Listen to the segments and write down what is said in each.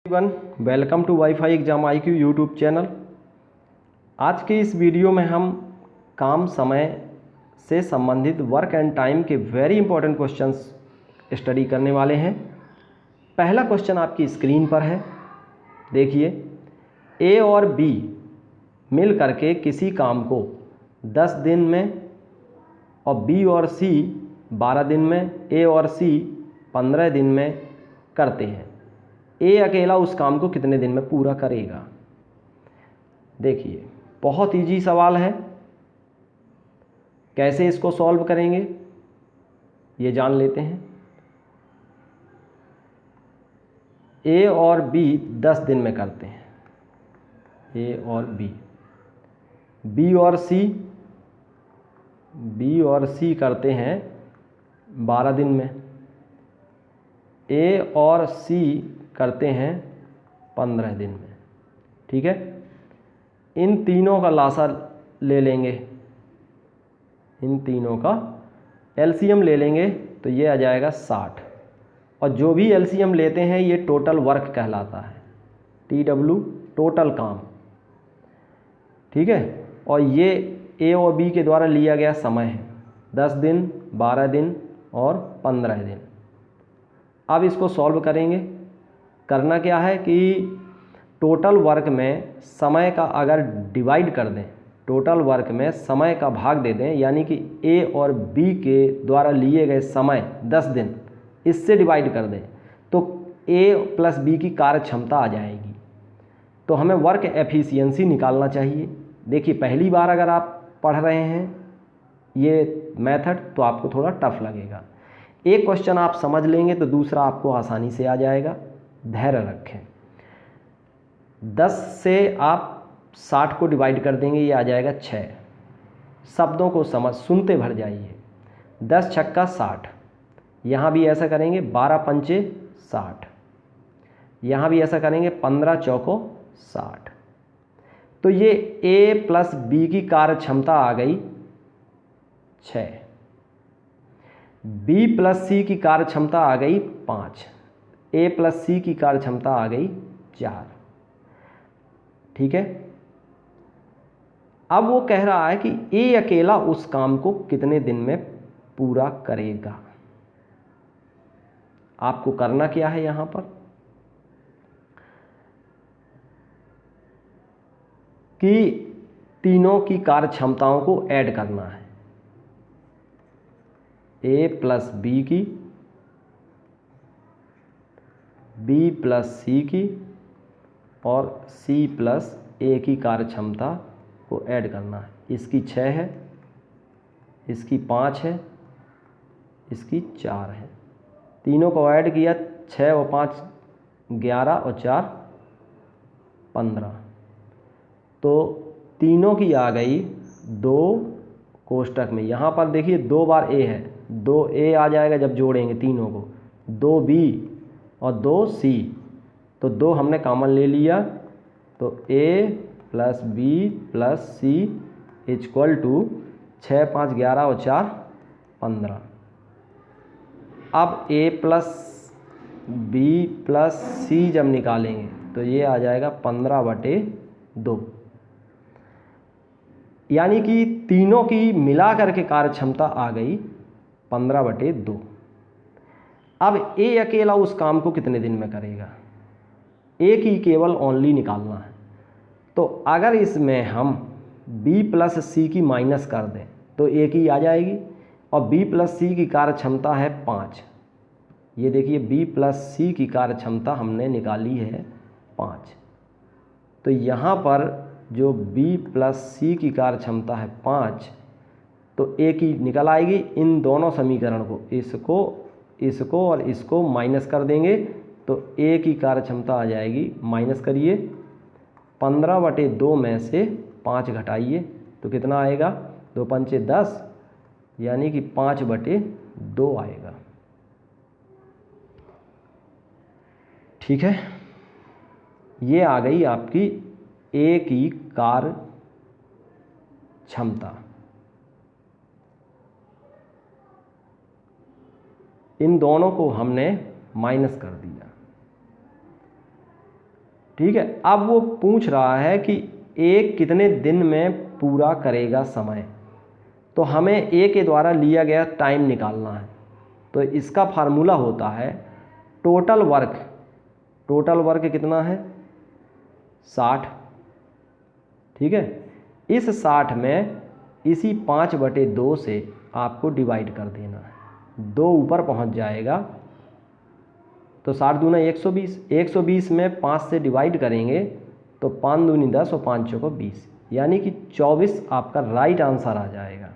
Everyone, welcome to WiFi exam IQ YouTube channel. आज के इस वीडियो में हम काम समय से संबंधित वर्क एंड टाइम के वेरी इंपॉर्टेंट क्वेश्चंस स्टडी करने वाले हैं। पहला क्वेश्चन आपकी स्क्रीन पर है, देखिए। ए और बी मिल करके किसी काम को 10 दिन में और बी और सी 12 दिन में, ए और सी 15 दिन में करते हैं। ए अकेला उस काम को कितने दिन में पूरा करेगा? देखिए, बहुत इजी सवाल है। कैसे इसको सॉल्व करेंगे ये जान लेते हैं। ए और बी 10 दिन में करते हैं, ए और बी। बी और सी करते हैं 12 दिन में। ए और सी करते हैं 15 दिन में। ठीक है, इन तीनों का लासा ले लेंगे, इन तीनों का एलसीएम ले लेंगे तो ये आ जाएगा 60। और जो भी एलसीएम लेते हैं ये टोटल वर्क कहलाता है, TW टोटल काम। ठीक है, और ये ए और बी के द्वारा लिया गया समय है, 10 दिन, 12 दिन और 15 दिन। अब इसको सॉल्व करेंगे। करना क्या है कि टोटल वर्क में समय का अगर डिवाइड कर दें, टोटल वर्क में समय का भाग दे दें, यानी कि ए और बी के द्वारा लिए गए समय 10 दिन, इससे डिवाइड कर दें तो ए प्लस बी की कार्य क्षमता आ जाएगी। तो हमें वर्क एफिशिएंसी निकालना चाहिए। देखिए, पहली बार अगर आप पढ़ रहे हैं ये मेथड तो आपको थोड़ा टफ लगेगा। एक क्वेश्चन आप समझ लेंगे तो दूसरा आपको आसानी से आ जाएगा। धैर्य रखें। 10 से आप 60 को डिवाइड कर देंगे, ये आ जाएगा 6। शब्दों को सुनते भर जाइए। 10 छक्का 60, यहाँ भी ऐसा करेंगे। 12 पंचे 60, यहाँ भी ऐसा करेंगे। 15 चौको 60। तो ये ए प्लस बी की कार्य क्षमता आ गई 6, बी प्लस सी की कार्य क्षमता आ गई 5, ए प्लस सी की कार्य क्षमता आ गई 4। ठीक है, अब वो कह रहा है कि ए अकेला उस काम को कितने दिन में पूरा करेगा। आपको करना क्या है, यहां पर कि तीनों की कार्य क्षमताओं को ऐड करना है। ए प्लस बी की, बी प्लस सी की और सी प्लस ए की कार्य क्षमता को ऐड करना है। इसकी 6 है, इसकी 5 है, इसकी 4 है। तीनों को ऐड किया, 6 और 5 11 और 4 15। तो तीनों की आ गई 2 कोष्टक में। यहाँ पर देखिए 2 बार ए है, 2 ए आ जाएगा जब जोड़ेंगे तीनों को, 2 बी और 2 सी। तो 2 हमने कॉमन ले लिया, तो A plus B plus C equal to 6 5 11 और 4 15। अब A plus B plus C जब निकालेंगे तो ये आ जाएगा 15/2, यानी कि तीनों की मिला करके कार्य क्षमता आ गई 15/2। अब ए अकेला उस काम को कितने दिन में करेगा? ए की केवल ओनली निकालना है। तो अगर इसमें हम b प्लस सी की माइनस कर दें तो ए की आ जाएगी, और b प्लस सी की कार्य क्षमता है 5। ये देखिए, b प्लस सी की कार्य क्षमता हमने निकाली है 5। तो यहाँ पर जो b प्लस सी की कार्य क्षमता है 5, तो ए की निकल आएगी। इन दोनों समीकरण को, इसको और इसको माइनस कर देंगे तो ए की कार्य क्षमता आ जाएगी, माइनस करिए, 15/2 में से 5 घटाइए तो कितना आएगा? 2 पंचे 10, यानी कि 5/2 आएगा। ठीक है, ये आ गई आपकी ए की कार्य क्षमता। इन दोनों को हमने माइनस कर दिया। ठीक है। अब वो पूछ रहा है कि ए कितने दिन में पूरा करेगा समय, तो हमें ए के द्वारा लिया गया टाइम निकालना है। तो इसका फार्मूला होता है टोटल वर्क। टोटल वर्क कितना है 60, ठीक है। इस 60 में इसी 5/2 से आपको डिवाइड कर देना है, 2 ऊपर पहुंच जाएगा तो 60 दूना 120, 120 में 5 से डिवाइड करेंगे तो 5 दूनी 10 और 5 चौको 20, यानी कि 24 आपका राइट आंसर आ जाएगा।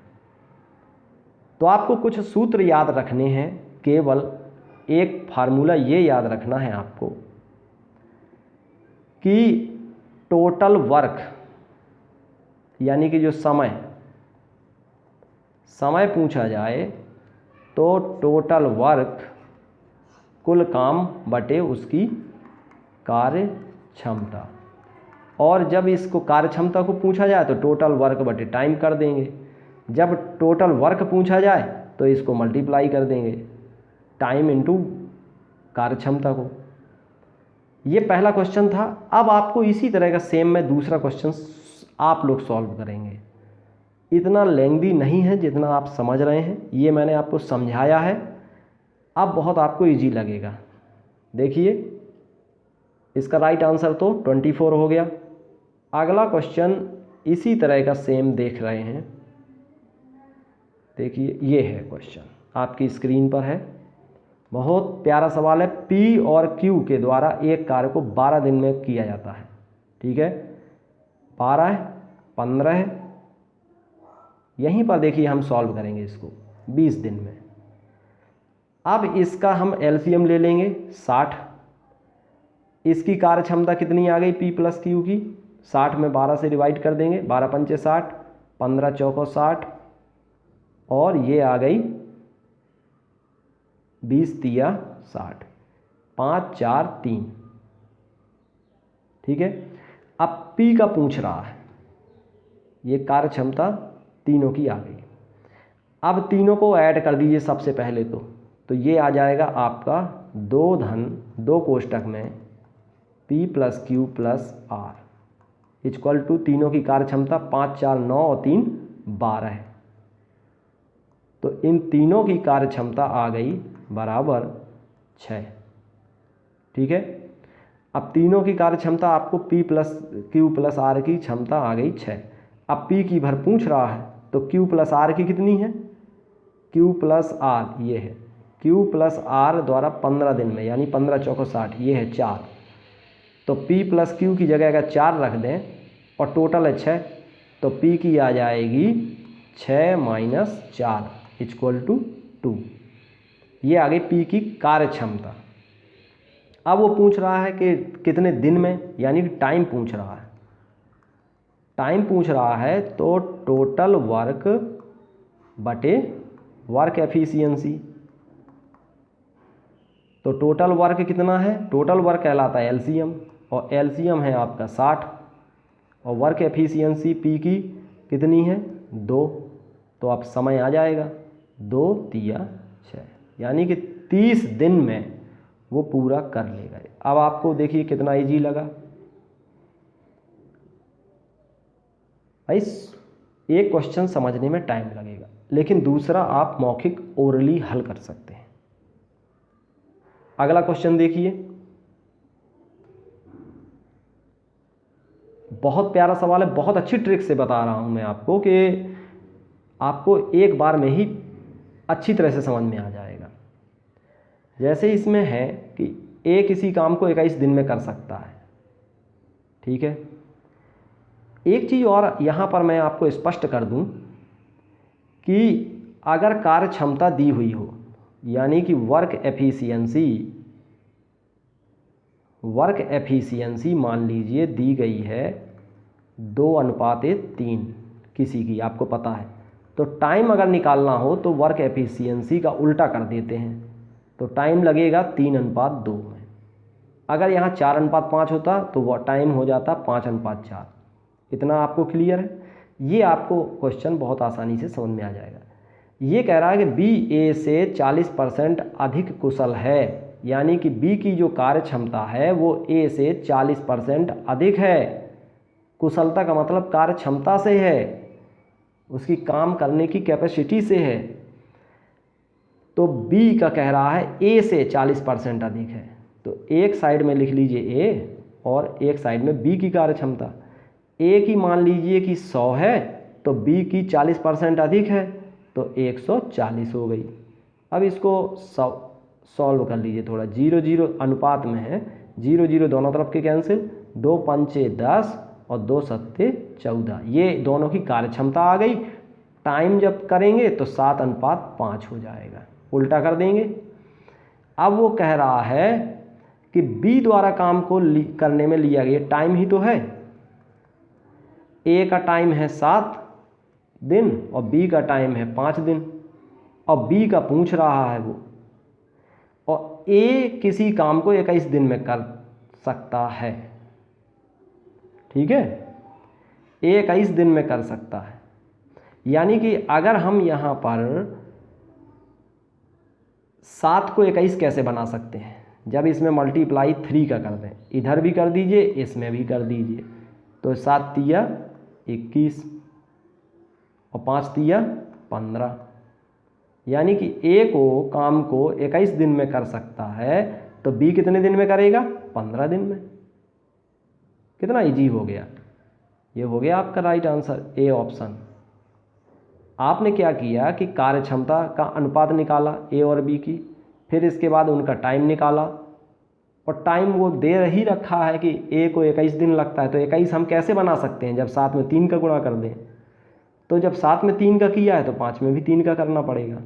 तो आपको कुछ सूत्र याद रखने हैं, केवल एक फार्मूला ये याद रखना है आपको कि टोटल वर्क यानी कि जो समय पूछा जाए तो टोटल वर्क कुल काम बटे उसकी कार्य क्षमता, और जब इसको कार्य क्षमता को पूछा जाए तो टोटल वर्क बटे टाइम कर देंगे। जब टोटल वर्क पूछा जाए तो इसको मल्टीप्लाई कर देंगे, टाइम इनटू कार्य क्षमता को। ये पहला क्वेश्चन था। अब आपको इसी तरह का सेम में दूसरा क्वेश्चन आप लोग सॉल्व करेंगे। इतना लेंथी नहीं है जितना आप समझ रहे हैं, ये मैंने आपको समझाया है, अब बहुत आपको इजी लगेगा। देखिए इसका राइट आंसर तो 24 हो गया। अगला क्वेश्चन इसी तरह का सेम देख रहे हैं, देखिए ये है क्वेश्चन आपकी स्क्रीन पर है। बहुत प्यारा सवाल है। पी और क्यू के द्वारा एक कार्य को 12 दिन में किया जाता है, ठीक है। 12 है, 15 है, यहीं पर देखिए हम सॉल्व करेंगे इसको 20 दिन में। अब इसका हम एलसीएम ले लेंगे 60। इसकी कार्य क्षमता कितनी आ गई पी प्लस क्यू की, 60 में 12 से डिवाइड कर देंगे, 12 पंचे 60, 15 चौको 60, और ये आ गई 20 तिया 60, 5 4 3, ठीक है। अब पी का पूछ रहा है, ये कार्य क्षमता तीनों की आ गई। अब तीनों को ऐड कर दीजिए सबसे पहले तो ये आ जाएगा आपका 2 कोष्टक में P plus Q plus R equal to तीनों की कार्य क्षमता 5 4 9 और 3 12 है। तो इन तीनों की कार्य क्षमता आ गई बराबर 6, ठीक है। अब तीनों की कार्य क्षमता आपको P plus Q plus R की क्षमता आ गई 6। अब P की भर पूछ रहा है तो Q प्लस आर की कितनी है, Q प्लस आर ये है, Q प्लस आर द्वारा 15 दिन में यानी 15 चौको 60, ये है 4। तो P प्लस क्यू की जगह अगर 4 रख दें और टोटल है 6, तो P की आ जाएगी 6 माइनस 4 इक्वल टू 2। ये आ गई P की कार्य क्षमता। अब वो पूछ रहा है कि कितने दिन में, यानी कि टाइम पूछ रहा है। टाइम पूछ रहा है तो टोटल वर्क बटे वर्क एफिशिएंसी। तो टोटल वर्क कितना है, टोटल वर्क कहलाता है एलसीएम, और एलसीएम है आपका 60, और वर्क एफिशिएंसी पी की कितनी है 2। तो अब समय आ जाएगा 2 तिया 6, यानी कि 30 दिन में वो पूरा कर लेगा। अब आपको देखिए कितना इजी लगा भाई। एक क्वेश्चन समझने में टाइम लगेगा, लेकिन दूसरा आप मौखिक ओरली हल कर सकते हैं। अगला क्वेश्चन देखिए, बहुत प्यारा सवाल है। बहुत अच्छी ट्रिक से बता रहा हूं मैं आपको कि आपको एक बार में ही अच्छी तरह से समझ में आ जाएगा। जैसे इसमें है कि ए किसी काम को 21 दिन में कर सकता है, ठीक है। एक चीज़ और यहाँ पर मैं आपको स्पष्ट कर दूं कि अगर कार्य क्षमता दी हुई हो, यानी कि वर्क एफिशिएंसी मान लीजिए दी गई है 2:3 किसी की, आपको पता है, तो टाइम अगर निकालना हो तो वर्क एफिशिएंसी का उल्टा कर देते हैं, तो टाइम लगेगा 3:2 में। अगर यहाँ 4:5 होता तो वो टाइम हो जाता 5:4। इतना आपको क्लियर है। ये आपको क्वेश्चन बहुत आसानी से समझ में आ जाएगा। ये कह रहा है कि बी ए से 40% अधिक कुशल है, यानी कि बी की जो कार्य क्षमता है वो ए से 40% अधिक है। कुशलता का मतलब कार्य क्षमता से है, उसकी काम करने की कैपेसिटी से है। तो बी का कह रहा है ए से 40% अधिक है, तो एक साइड में लिख लीजिए ए और एक साइड में बी की कार्य क्षमता। ए की मान लीजिए कि 100 है, तो बी की 40% अधिक है, तो 140 हो गई। अब इसको सॉल्व कर लीजिए थोड़ा। 0-0 अनुपात में है, 0-0 दोनों तरफ के कैंसिल, 2 पंचे 10 और 2 सत्ते 14, ये दोनों की कार्य क्षमता आ गई। टाइम जब करेंगे तो 7:5 हो जाएगा, उल्टा कर देंगे। अब वो कह रहा है कि बी द्वारा काम को करने में लिया गया टाइम ही तो है, ए का टाइम है 7 दिन और बी का टाइम है 5 दिन, और बी का पूछ रहा है वो, और ए किसी काम को 21 दिन में कर सकता है। ठीक है, ए 21 दिन में कर सकता है। यानी कि अगर हम यहाँ पर 7 को 21 कैसे बना सकते हैं, जब इसमें मल्टीप्लाई 3 का कर दें, इधर भी कर दीजिए इसमें भी कर दीजिए, तो 7 तिया 21 और 5 तिया 15, यानी कि ए को काम को 21 दिन में कर सकता है, तो बी कितने दिन में करेगा? 15 दिन में। कितना इजी हो गया, ये हो गया आपका राइट आंसर, ए ऑप्शन। आपने क्या किया कि कार्य क्षमता का अनुपात निकाला ए और बी की, फिर इसके बाद उनका टाइम निकाला, और टाइम वो दे ही रखा है कि ए को 21 दिन लगता है, तो 21 हम कैसे बना सकते हैं, जब 7 में 3 का गुणा कर दें। तो जब 7 में 3 का किया है तो 5 में भी 3 का करना पड़ेगा,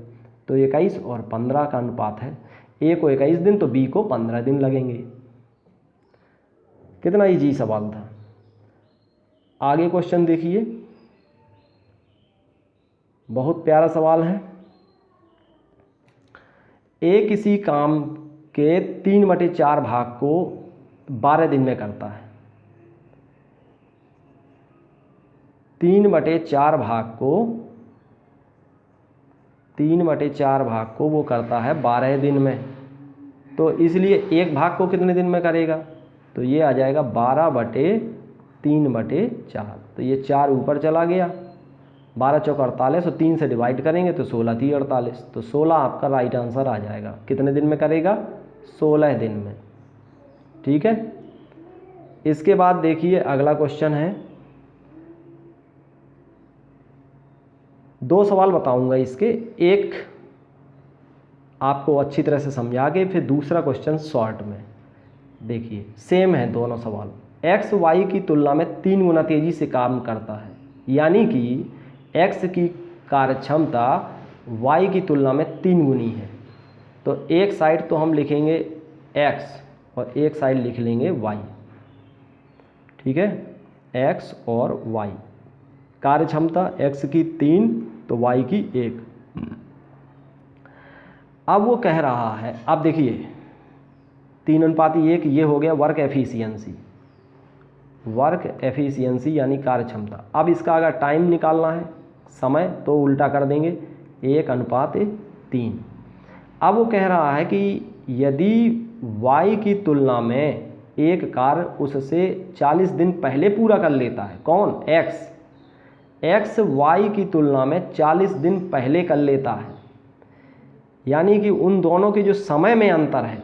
तो 21 और 15 का अनुपात है। ए को 21 दिन तो बी को 15 दिन लगेंगे। कितना इजी सवाल था। आगे क्वेश्चन देखिए, बहुत प्यारा सवाल है। ए किसी काम के 3/4 भाग को 12 दिन में करता है। 3/4 भाग को वो करता है 12 दिन में, तो इसलिए एक भाग को कितने दिन में करेगा, तो ये आ जाएगा 12/3/4, तो ये 4 ऊपर चला गया, 12 चौक 48 और 3 से डिवाइड करेंगे तो 16 3 48, तो 16 आपका राइट आंसर आ जाएगा। कितने दिन में करेगा? 16 दिन में। ठीक है, इसके बाद देखिए अगला क्वेश्चन है, 2 सवाल बताऊंगा इसके, एक आपको अच्छी तरह से समझा के फिर दूसरा क्वेश्चन शॉर्ट में। देखिए सेम है दोनों सवाल। एक्स वाई की तुलना में 3 गुना तेजी से काम करता है, यानी कि एक्स की कार्यक्षमता वाई की तुलना में 3 गुनी है। तो एक साइड तो हम लिखेंगे एक्स और एक साइड लिख लेंगे वाई। ठीक है, एक्स और वाई, कार्यक्षमता एक्स की 3 तो वाई की 1। अब वो कह रहा है, अब देखिए 3:1 ये हो गया वर्क एफिशिएंसी, यानी कार्यक्षमता। अब इसका अगर टाइम निकालना है, समय, तो उल्टा कर देंगे 1:3। अब वो कह रहा है कि यदि y की तुलना में एक कार्य उससे 40 दिन पहले पूरा कर लेता है, कौन? x y की तुलना में 40 दिन पहले कर लेता है, यानी कि उन दोनों के जो समय में अंतर है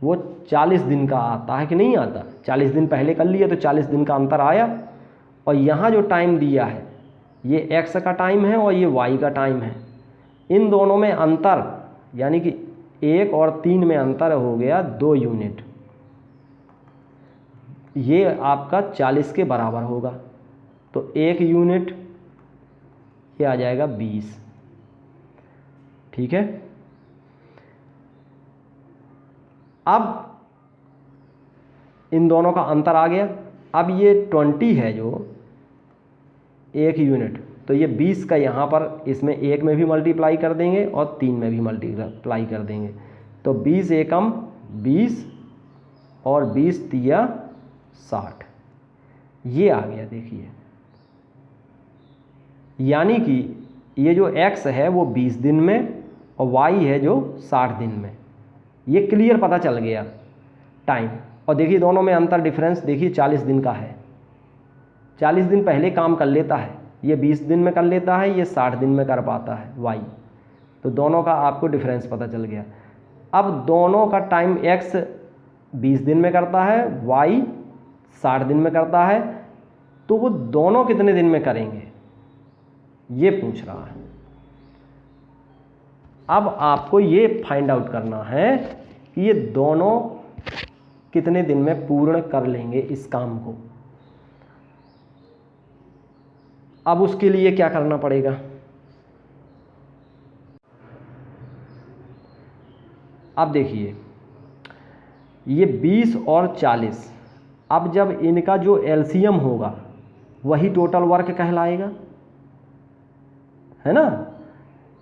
वो 40 दिन का आता है कि नहीं आता? 40 दिन पहले कर लिया तो 40 दिन का अंतर आया, और यहाँ जो टाइम दिया है ये x का टाइम है और ये y का टाइम है। इन दोनों में अंतर, यानी कि 1 और 3 में अंतर हो गया 2 यूनिट, ये आपका 40 के बराबर होगा, तो 1 यूनिट ये आ जाएगा 20। ठीक है, अब इन दोनों का अंतर आ गया। अब ये 20 है जो 1 यूनिट, तो ये 20 का यहाँ पर इसमें 1 में भी मल्टीप्लाई कर देंगे और 3 में भी मल्टीप्लाई कर देंगे, तो 20 एकम 20 और 20 तिया 60, ये आ गया। देखिए यानी कि ये जो x है वो 20 दिन में और y है जो 60 दिन में। ये क्लियर पता चल गया टाइम। और देखिए दोनों में अंतर डिफरेंस देखिए 40 दिन का है। 40 दिन पहले काम कर लेता है, ये 20 दिन में कर लेता है, ये 60 दिन में कर पाता है वाई। तो दोनों का आपको डिफरेंस पता चल गया। अब दोनों का टाइम एक्स 20 दिन में करता है, वाई 60 दिन में करता है, तो वो दोनों कितने दिन में करेंगे ये पूछ रहा है। अब आपको ये फाइंड आउट करना है कि ये दोनों कितने दिन में पूर्ण कर लेंगे इस काम को। अब उसके लिए क्या करना पड़ेगा, अब देखिए ये 20 और 40, अब जब इनका जो एलसीएम होगा वही टोटल वर्क कहलाएगा, है ना।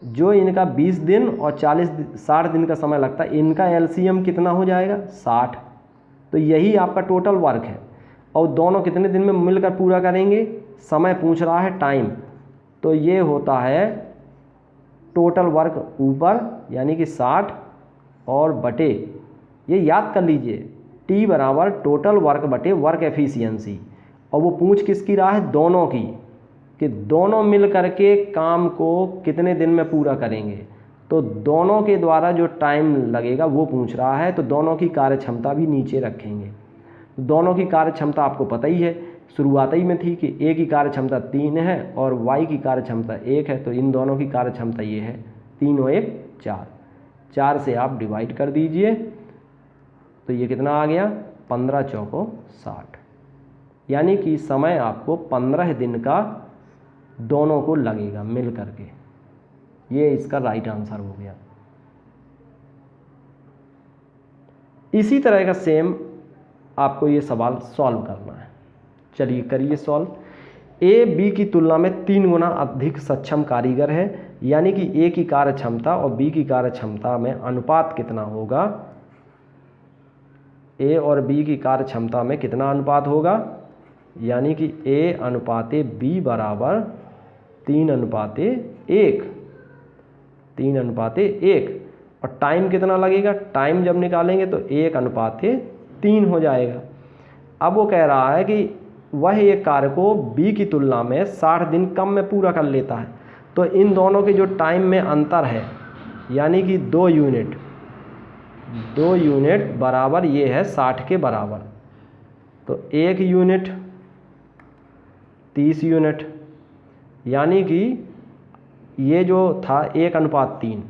जो इनका 20 दिन और 60 दिन का समय लगता है, इनका एलसीएम कितना हो जाएगा 60। तो यही आपका टोटल वर्क है। और दोनों कितने दिन में मिलकर पूरा करेंगे, समय पूछ रहा है टाइम, तो ये होता है टोटल वर्क ऊपर यानी कि 60 और बटे, ये याद कर लीजिए T बराबर टोटल वर्क बटे वर्क एफिशिएंसी। और वो पूछ किसकी रहा है, दोनों की, कि दोनों मिल करके काम को कितने दिन में पूरा करेंगे। तो दोनों के द्वारा जो टाइम लगेगा वो पूछ रहा है, तो दोनों की कार्य क्षमता भी नीचे रखेंगे। दोनों की कार्य क्षमता आपको पता ही है, शुरुआत ही में थी कि ए की कार्य क्षमता 3 है और वाई की कार्य क्षमता 1 है। तो इन दोनों की कार्य क्षमता ये है 3 और 1 4, 4 से आप डिवाइड कर दीजिए तो ये कितना आ गया 15 चौको 60, यानी कि समय आपको 15 दिन का दोनों को लगेगा मिल करके। ये इसका राइट आंसर हो गया। इसी तरह का सेम आपको ये सवाल सॉल्व करना है। चलिए करिए सॉल्व। ए बी की तुलना में 3 गुना अधिक सक्षम कारीगर है, यानी कि ए की कार्य क्षमता और बी की कार्य क्षमता में अनुपात कितना होगा। ए और बी की कार्य क्षमता में कितना अनुपात होगा, यानी कि ए अनुपाते बी बराबर 3:1, 3:1। और टाइम कितना लगेगा, टाइम जब निकालेंगे तो 1:3 हो जाएगा। अब वो कह रहा है कि वह एक कार्य को बी की तुलना में 60 दिन कम में पूरा कर लेता है। तो इन दोनों के जो टाइम में अंतर है, यानी कि 2 यूनिट बराबर ये है 60 के बराबर। तो 1 यूनिट 30 यूनिट, यानी कि ये जो था 1:3,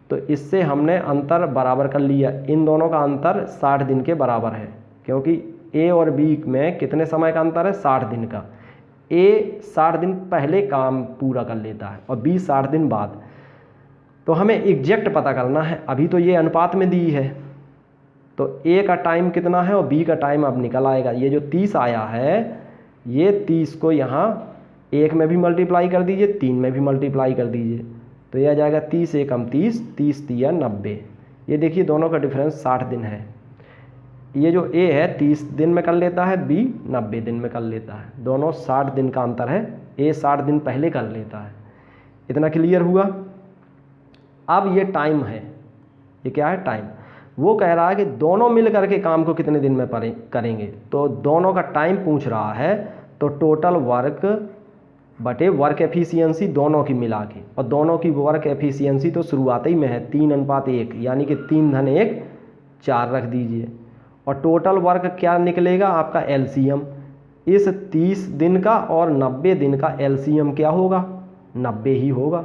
तो इससे हमने अंतर बराबर कर लिया। इन दोनों का अंतर 60 दिन के बराबर है, क्योंकि ए और बी में कितने समय का अंतर है 60 दिन का। ए 60 दिन पहले काम पूरा कर लेता है और बी 60 दिन बाद। तो हमें एग्जैक्ट पता करना है। अभी तो ये अनुपात में दी है, तो ए का टाइम कितना है और बी का टाइम अब निकल आएगा। ये जो 30 आया है, ये 30 को यहाँ 1 में भी मल्टीप्लाई कर दीजिए, 3 में भी मल्टीप्लाई कर दीजिए, तो यह आ जाएगा 30 एकम 30, 30 तिया 90। ये देखिए दोनों का डिफरेंस 60 दिन है। ये जो ए है 30 दिन में कर लेता है, बी 90 दिन में कर लेता है। दोनों 60 दिन का अंतर है, ए 60 दिन पहले कर लेता है। इतना क्लियर हुआ। अब ये टाइम है, ये क्या है टाइम। वो कह रहा है कि दोनों मिल करके काम को कितने दिन में करेंगे। तो दोनों का टाइम पूछ रहा है, तो टोटल वर्क बटे वर्क एफिशिएंसी दोनों की मिला के, और दोनों की वर्क एफिशिएंसी तो शुरुआत ही में है 3:1, यानी कि 3:1 4 रख दीजिए। और टोटल वर्क क्या निकलेगा आपका एलसीएम। इस 30 दिन का और 90 दिन का एलसीएम क्या होगा, 90 ही होगा।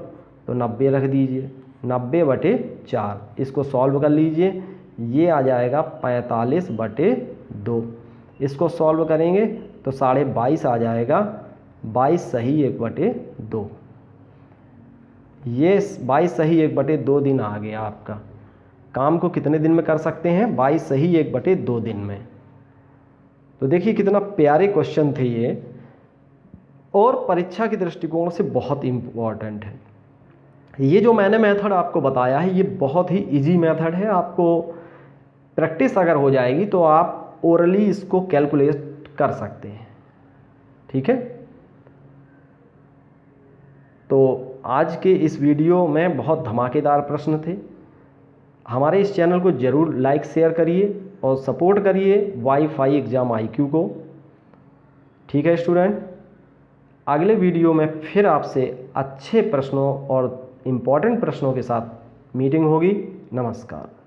तो 90 रख दीजिए, 90/4। इसको सॉल्व कर लीजिए, ये आ जाएगा 45/2। इसको सॉल्व करेंगे तो 22.5 आ जाएगा, 22 सही 1/2। ये 22 सही 1/2 दिन आ गया आपका। काम को कितने दिन में कर सकते हैं, 22 सही 1/2 दिन में। तो देखिए कितना प्यारे क्वेश्चन थे ये, और परीक्षा के दृष्टिकोण से बहुत इम्पोर्टेंट है। ये जो मैंने मेथड आपको बताया है, ये बहुत ही इजी मेथड है। आपको प्रैक्टिस अगर हो जाएगी तो आप ओरली इसको कैलकुलेट कर सकते हैं, ठीक है। तो आज के इस वीडियो में बहुत धमाकेदार प्रश्न थे। हमारे इस चैनल को ज़रूर लाइक शेयर करिए और सपोर्ट करिए वाईफाई एग्ज़ाम IQ को। ठीक है स्टूडेंट, अगले वीडियो में फिर आपसे अच्छे प्रश्नों और इम्पॉर्टेंट प्रश्नों के साथ मीटिंग होगी। नमस्कार।